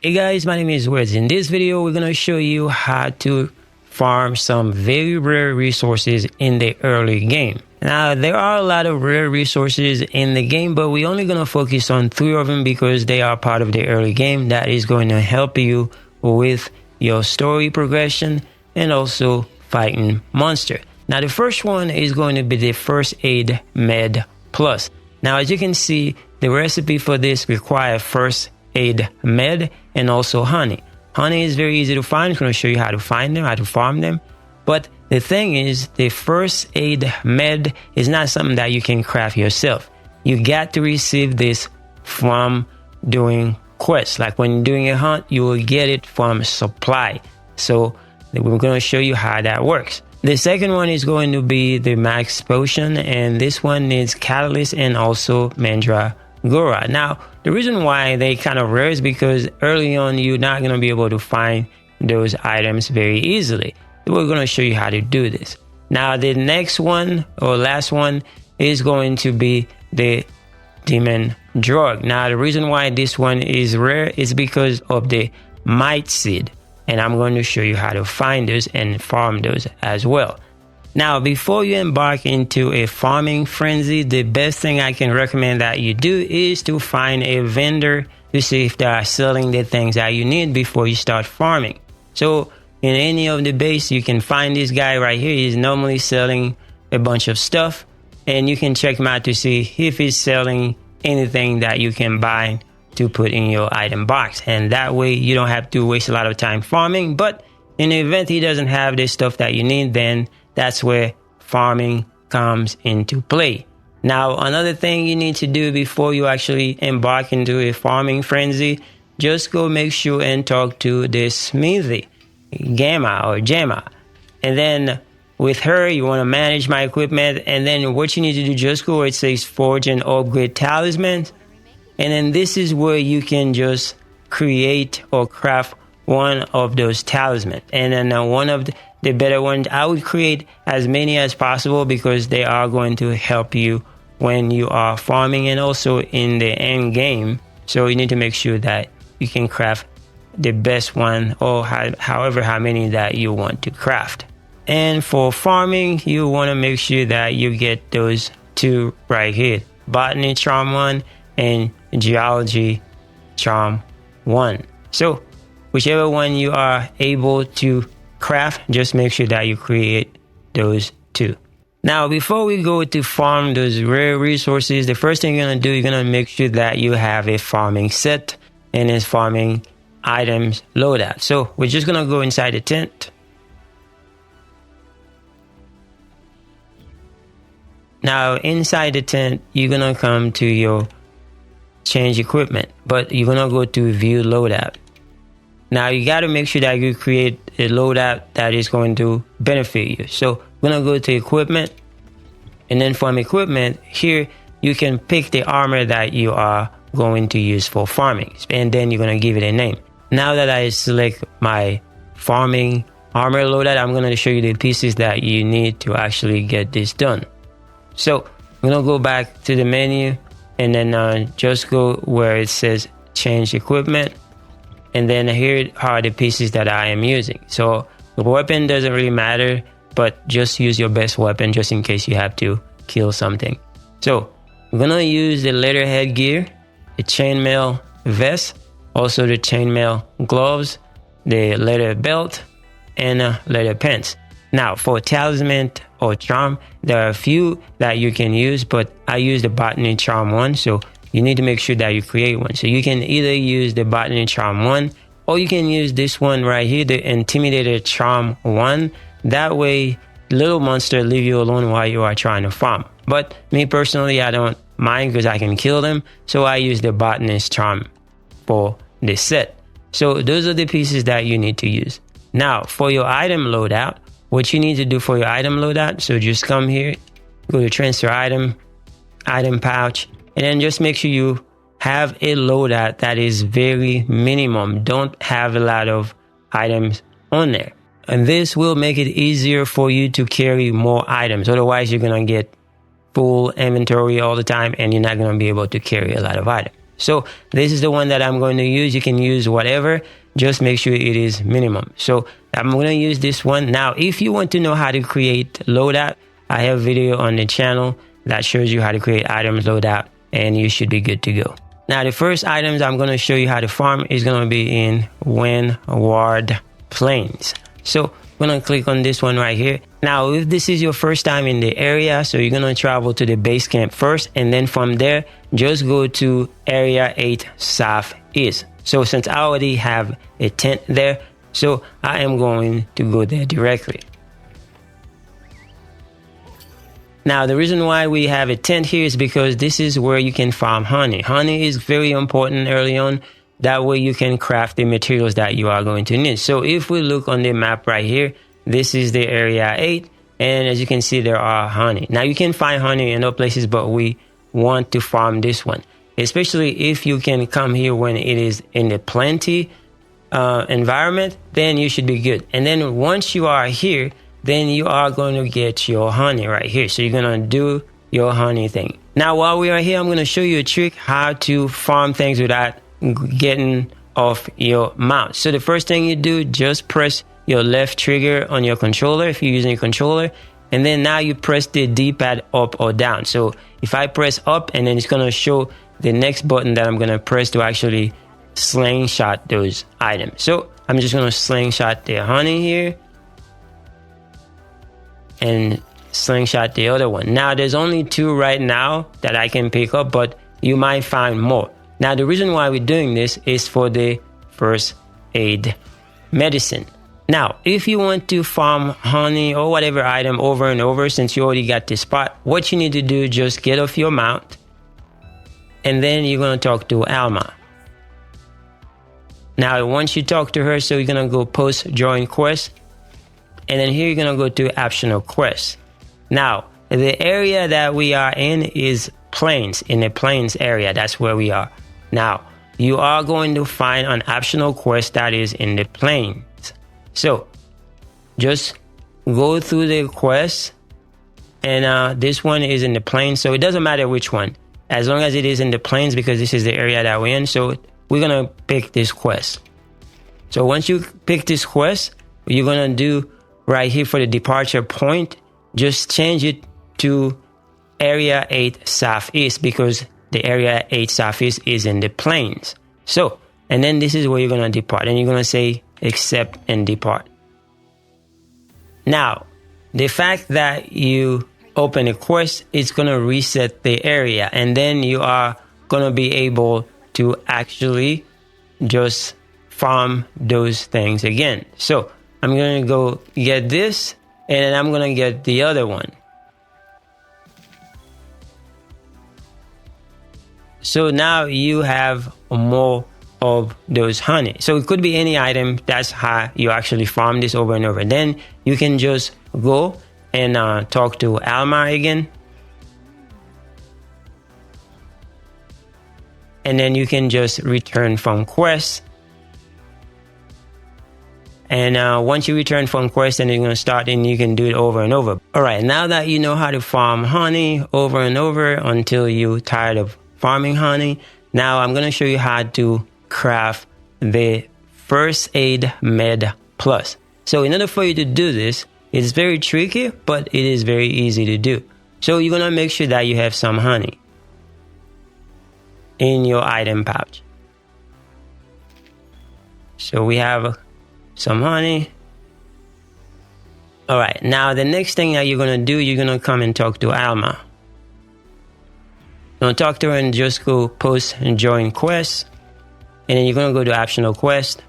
Hey guys, my name is WILDS. In this video, we're going to show you how to farm some very rare resources in the early game. Now, there are a lot of rare resources in the game, but we're only going to focus on 3 of them because they are part of the early game. That is going to help you with your story progression and also fighting monster. Now, the first one is going to be the First Aid Med Plus. Now, as you can see, the recipe for this requires First Aid Med and also honey. Honey is very easy to find. I'm going to show you how to find them, how to farm them. But the thing is, the First Aid Med is not something that you can craft yourself. You got to receive this from doing quests. Like when you're doing a hunt, you will get it from supply. So we're going to show you how that works. The second one is going to be the Max Potion, and this one needs Catalyst and also Mandragora. Now, the reason why they kind of rare is because early on, you're not going to be able to find those items very easily. We're going to show you how to do this. Now, the next one or last one is going to be the Demondrug. Now, the reason why this one is rare is because of the Might Seed. And I'm going to show you how to find those and farm those as well. Now, before you embark into a farming frenzy, the best thing I can recommend that you do is to find a vendor to see if they are selling the things that you need before you start farming. So in any of the base, you can find this guy right here. He's normally selling a bunch of stuff, and you can check him out to see if he's selling anything that you can buy to put in your item box. And that way you don't have to waste a lot of time farming. But in the event he doesn't have this stuff that you need, then that's where farming comes into play. Now, another thing you need to do before you actually embark into a farming frenzy, just go make sure and talk to this smithy, Gemma. And then with her, you want to manage my equipment. And then what you need to do, just go where it says forge and upgrade talismans. And then this is where you can just create or craft one of those talismans. And then one of the better ones, I would create as many as possible because they are going to help you when you are farming and also in the end game. So you need to make sure that you can craft the best one or how many that you want to craft. And for farming, you want to make sure that you get those 2 right here, Botany Charm 1 and Geology Charm 1. So whichever one you are able to craft, just make sure that you create those 2. Now, before we go to farm those rare resources, the first thing you're going to do, you're going to make sure that you have a farming set and it's farming items loadout. So we're just going to go inside the tent. Now, inside the tent, you're going to come to your change equipment, but you're going to go to view loadout. Now, you got to make sure that you create a loadout that is going to benefit you. So we're going to go to equipment, and then from equipment here, you can pick the armor that you are going to use for farming, and then you're going to give it a name. Now that I select my farming armor loadout, I'm going to show you the pieces that you need to actually get this done. So I'm going to go back to the menu and then just go where it says change equipment. And then here are the pieces that I am using. So the weapon doesn't really matter, but just use your best weapon just in case you have to kill something. So we're going to use the leather headgear, the chainmail vest, also the chainmail gloves, the leather belt, and leather pants. Now, for talisman or charm, there are a few that you can use, but I use the Botany Charm 1, so you need to make sure that you create one. So you can either use the Botany Charm 1, or you can use this one right here, the Intimidator Charm 1. That way, little monster leave you alone while you are trying to farm. But me personally, I don't mind because I can kill them, so I use the Botanist Charm for this set. So those are the pieces that you need to use. Now, for your item loadout, what you need to do for your item loadout, so just come here, go to transfer item, item pouch, and then just make sure you have a loadout that is very minimum. Don't have a lot of items on there. And this will make it easier for you to carry more items. Otherwise, you're going to get full inventory all the time and you're not going to be able to carry a lot of items. So this is the one that I'm going to use. You can use whatever, just make sure it is minimum. So I'm going to use this one. Now, if you want to know how to create loadout, I have a video on the channel that shows you how to create items loadout, and you should be good to go. Now, the first items I'm going to show you how to farm is going to be in Windward Plains. So I'm going to click on this one right here. Now, if this is your first time in the area, so you're going to travel to the base camp first, and then from there, just go to Area 8 Southeast. So since I already have a tent there, so I am going to go there directly. Now, the reason why we have a tent here is because this is where you can farm honey. Honey is very important early on. That way you can craft the materials that you are going to need. So if we look on the map right here, this is the Area 8. And as you can see, there are honey. Now, you can find honey in other places, but we want to farm this one. Especially if you can come here when it is in the plenty environment, then you should be good. And then once you are here, then you are going to get your honey right here. So you're going to do your honey thing. Now, while we are here, I'm going to show you a trick how to farm things without getting off your mouse. So the first thing you do, just press your left trigger on your controller if you're using a controller, and then now you press the D-pad up or down. So if I press up, and then it's going to show the next button that I'm going to press to actually slingshot those items. So I'm just going to slingshot the honey here and slingshot the other one. Now, there's only 2 right now that I can pick up, but you might find more. Now, the reason why we're doing this is for the first aid medicine. Now, if you want to farm honey or whatever item over and over, since you already got this spot, what you need to do, just get off your mount, and then you're going to talk to Alma. Now, once you talk to her, so you're going to go post join quest, and then here you're going to go to optional quest. Now, the area that we are in is plains, in the plains area. That's where we are. Now, you are going to find an optional quest that is in the plains. So, just go through the quest, and this one is in the plains, so it doesn't matter which one, as long as it is in the plains, because this is the area that we're in. So, we're going to pick this quest. So, once you pick this quest, what you're going to do right here for the departure point, just change it to Area 8 Southeast, because the Area 8 Southeast is in the plains. So, and then this is where you're going to depart, and you're going to say accept and depart. Now, the fact that you open a quest, it's going to reset the area, and then you are going to be able to actually just farm those things again. So I'm going to go get this, and then I'm going to get the other one. So now you have more of those honey. So it could be any item. That's how you actually farm this over and over. Then you can just go and talk to Alma again. And then you can just return from quest. And once you return from quest, then you're going to start, and you can do it over and over. All right, now that you know how to farm honey over and over until you're tired of farming honey, now I'm going to show you how to craft the first aid med plus. So in order for you to do this, it's very tricky, but it is very easy to do. So you're going to make sure that you have some honey in your item pouch. So we have some honey. All right, now the next thing that you're going to do, you're going to come and talk to Alma. You're going to talk to her and just go post and join quest. And then you're going to go to optional quest.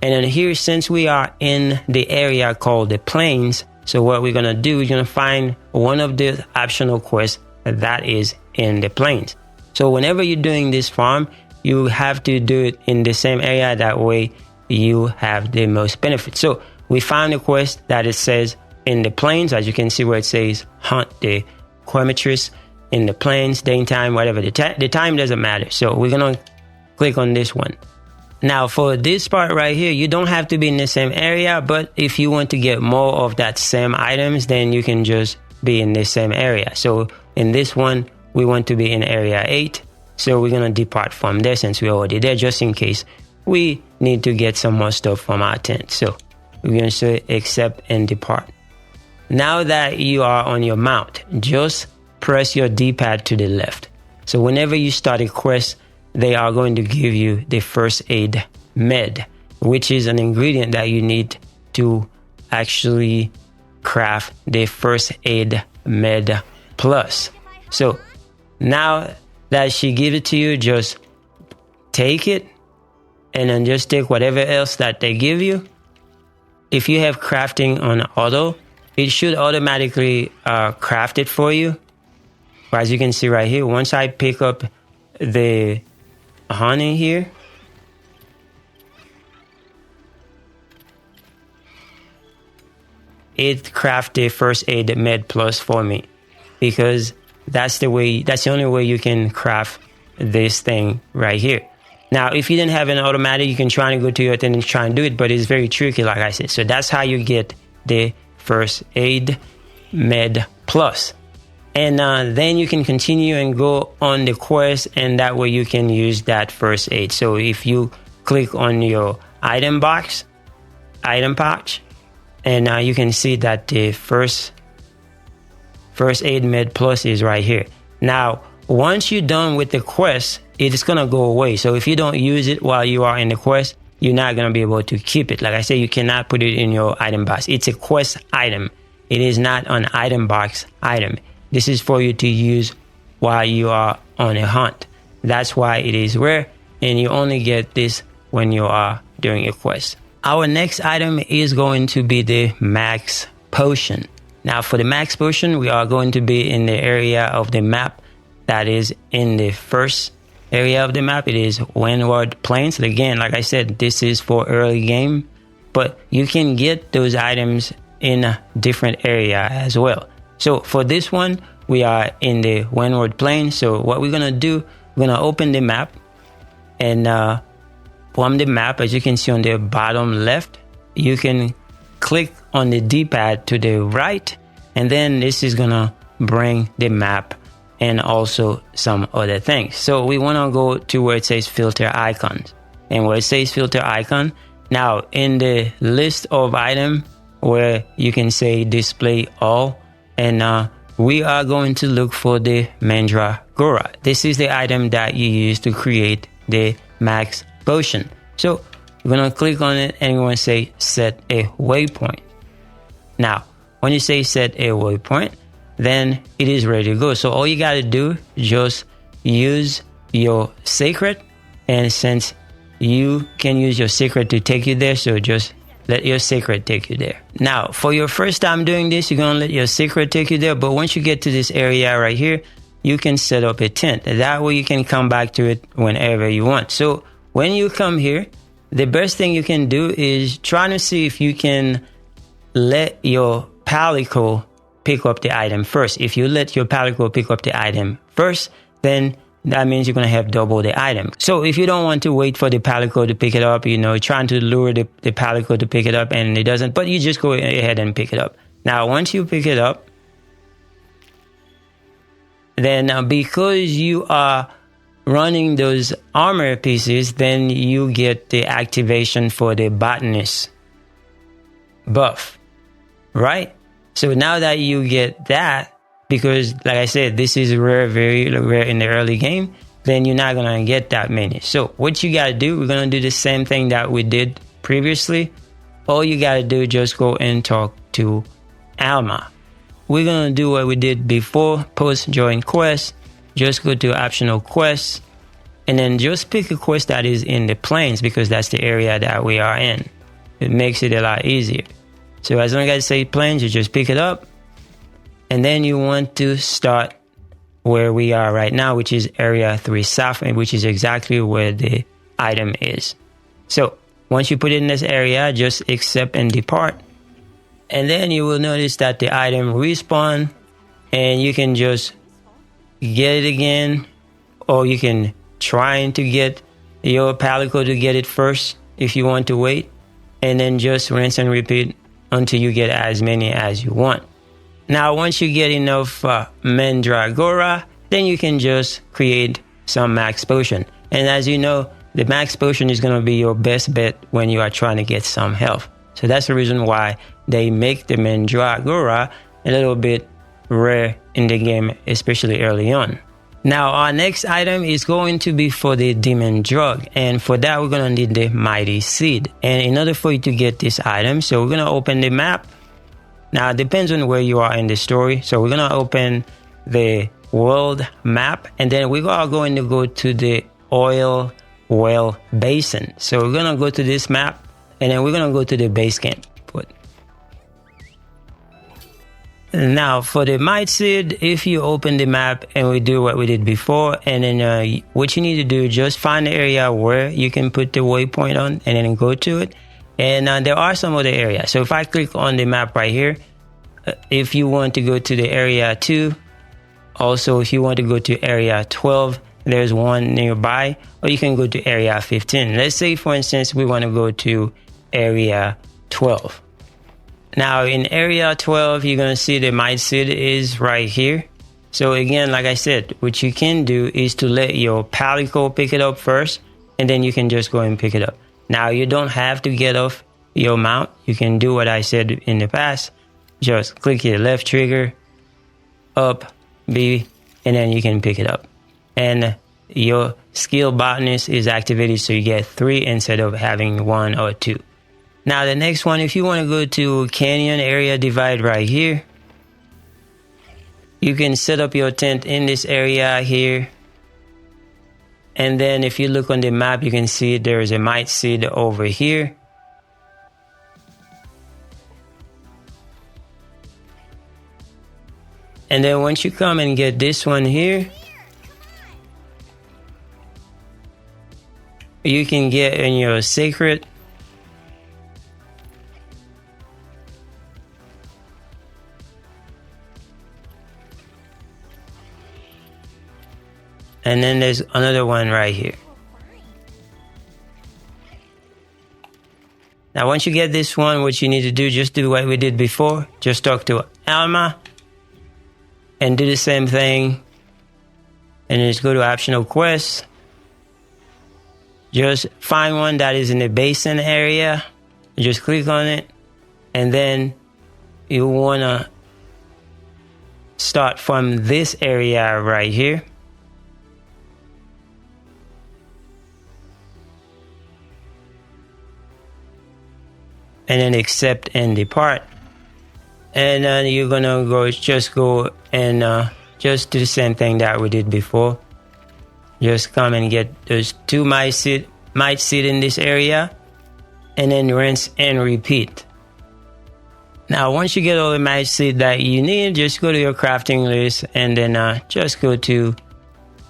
And then here, since we are in the area called the plains, so what we're going to do is going to find one of the optional quests that is in the plains. So whenever you're doing this farm, you have to do it in the same area. That way you have the most benefit. So we found a quest that it says in the plains, as you can see where it says hunt the quematrix in the plains, daytime, whatever. The time doesn't matter. So we're going to click on this one. Now for this part right here, you don't have to be in the same area, but if you want to get more of that same items, then you can just be in the same area. So in this one, we want to be in area 8. So we're going to depart from there since we're already there, just in case we need to get some more stuff from our tent. So we're going to say accept and depart. Now that you are on your mount, just press your D-pad to the left. So whenever you start a quest, they are going to give you the first aid med, which is an ingredient that you need to actually craft the first aid med plus. So now that she gives it to you, just take it and then just take whatever else that they give you. If you have crafting on auto, it should automatically craft it for you. As you can see right here, once I pick up the honey here, it crafted first aid med plus for me, because that's the only way you can craft this thing right here. Now, if you didn't have an automatic, you can try and go to your thing and try and do it, but it's very tricky, like I said. So that's how you get the first aid med plus. And then you can continue and go on the quest, and that way you can use that first aid. So if you click on your item pouch, and you can see that the first aid med plus is right here. Now, once you're done with the quest, it's gonna go away. So if you don't use it while you are in the quest, you're not gonna be able to keep it. Like I said, you cannot put it in your item box. It's a quest item. It is not an item box item. This is for you to use while you are on a hunt. That's why it is rare, and you only get this when you are doing a quest. Our next item is going to be the max potion. Now for the max potion, we are going to be in the area of the map that is in the first area of the map. It is Windward Plains. Again, like I said, this is for early game, but you can get those items in a different area as well. So for this one, we are in the Windward Plains. So what we're going to do, we're going to open the map, and from the map, as you can see on the bottom left, you can click on the D-pad to the right, and then this is going to bring the map and also some other things. So we want to go to where it says filter icons, and where it says filter icon, now in the list of item where you can say display all, and we are going to look for the mandragora. This is the item that you use to create the max potion. So we're going to click on it, and we're going to say set a waypoint. Now, when you say set a waypoint, then it is ready to go. So all you got to do, just use your secret, and since you can use your secret to take you there, so just let your secret take you there. Now, for your first time doing this, you're going to let your secret take you there. But once you get to this area right here, you can set up a tent. That way you can come back to it whenever you want. So when you come here, the best thing you can do is try to see if you can let your palico pick up the item first. If you let your palico pick up the item first, then that means you're going to have double the item. So if you don't want to wait for the palico to pick it up, trying to lure the palico to pick it up and it doesn't, but you just go ahead and pick it up. Now, once you pick it up, then because you are running those armor pieces, then you get the activation for the botanist buff, right? So now that you get that, because like I said, this is rare, very rare in the early game, then you're not going to get that many. So what you got to do, we're going to do the same thing that we did previously. All you got to do, just go and talk to Alma. We're going to do what we did before, post join quest. Just go to optional quests, and then just pick a quest that is in the plains, because that's the area that we are in. It makes it a lot easier. So as long as I say plains, you just pick it up. And then you want to start where we are right now, which is area 3 south, and which is exactly where the item is. So once you put it in this area, just accept and depart. And then you will notice that the item respawn, and you can just get it again, or you can try to get your palico to get it first if you want to wait, and then just rinse and repeat until you get as many as you want. Now, once you get enough mandragora, then you can just create some max potion. And as you know, the max potion is going to be your best bet when you are trying to get some health. So that's the reason why they make the mandragora a little bit rare in the game, especially early on. Now our next item is going to be for the Demondrug, and for that we're going to need the mighty seed. And in order for you to get this item, so we're going to open the map. Now it depends on where you are in the story, so we're going to open the world map, and then we are going to go to the oil well basin. So we're going to go to this map, and then we're going to go to the base camp. Now for the might seed, if you open the map and we do what we did before, and then what you need to do, just find the area where you can put the waypoint on and then go to it. And there are some other areas. So if I click on the map right here, if you want to go to the area 2, also if you want to go to area 12, there's one nearby, or you can go to area 15. Let's say for instance we want to go to area 12. Now in area 12, you're going to see the might seed is right here. So again, like I said, what you can do is to let your palico pick it up first, and then you can just go and pick it up. Now you don't have to get off your mount. You can do what I said in the past. Just click your left trigger, up, B, and then you can pick it up. And your skill botanist is activated, so you get 3 instead of having 1 or 2. Now the next one, if you want to go to canyon area divide right here, you can set up your tent in this area here. And then if you look on the map, you can see there is a might seed over here. And then once you come and get this one here, you can get in your sacred. And then there's another one right here. Now once you get this one, what you need to do, just do what we did before. Just talk to Alma and do the same thing. And just go to optional quests. Just find one that is in the basin area. Just click on it. And then you want to start from this area right here. And then accept and depart. And then you're gonna go and just do the same thing that we did before. Just come and get those 2 might seed in this area, and then rinse and repeat. Now once you get all the might seed that you need, just go to your crafting list, and then just go to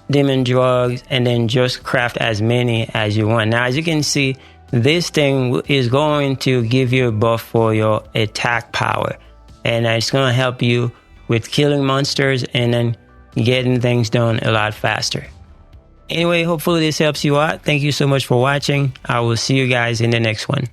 Demondrug, and then just craft as many as you want. Now as you can see, this thing is going to give you a buff for your attack power, and it's going to help you with killing monsters and then getting things done a lot faster. Anyway, hopefully this helps you out. Thank you so much for watching. I will see you guys in the next one.